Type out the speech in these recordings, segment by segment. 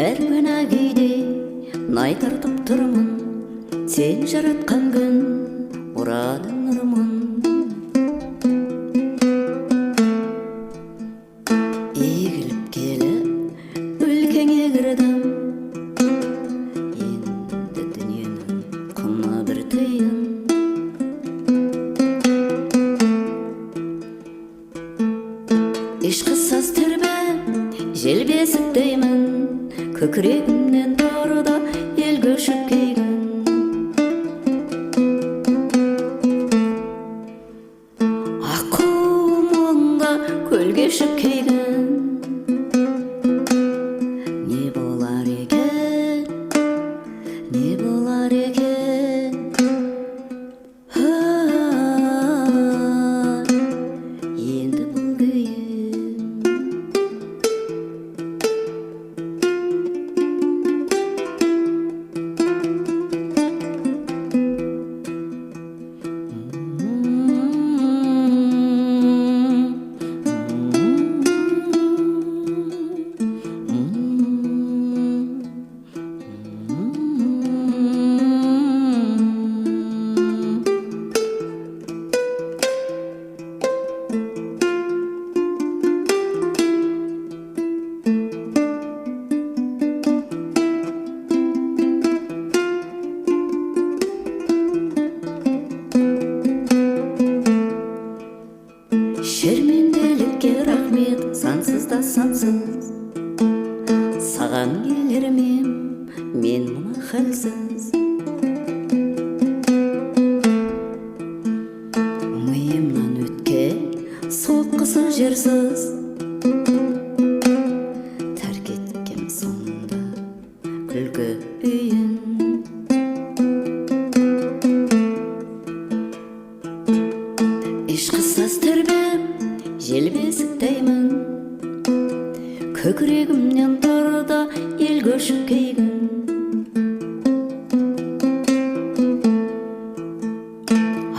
әр күні кейде най тартып тұрмын, сен жаратқан күн ұрадың нұрымын. Егіліп келіп өлкеңе кірдім, енді дүниенің құны бір тиын. Ешқысыз тербеп жел бесіктеймін, көкірегімнен торыда ел көшіп кейгін. Аққу мұңда көл кешіп кейгін. Не болар екен, не болар екен, енді бұл күйім. Шерменделікке рахмет, сансыз да сансыз. Саған келермем мен мұна халсіз. Миымнан өткен соққысы жерсіз, тәрк еткем соңында күлкі үйін. Ешқысыз тербеп жел бесіктеймін, көкірегімнен торыда ел көшіп кейгін.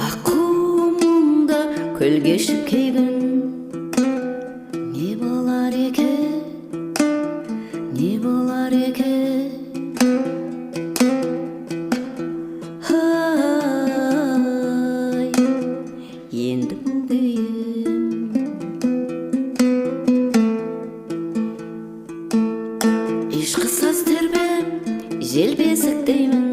Аққу мұңда көл кешіп кейгін. Не болар екен, не болар екен, енді бұл күйім. Ешқысыз тербеп жел бесіктеймін,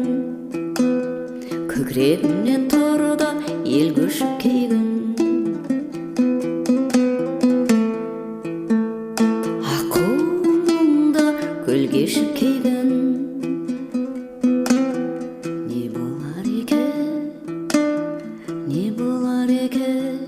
көкірегімнен торыда ел көшіп кейгін. Аққу мұңда көл кешіп кейгін. Не болар екен, не болар екен,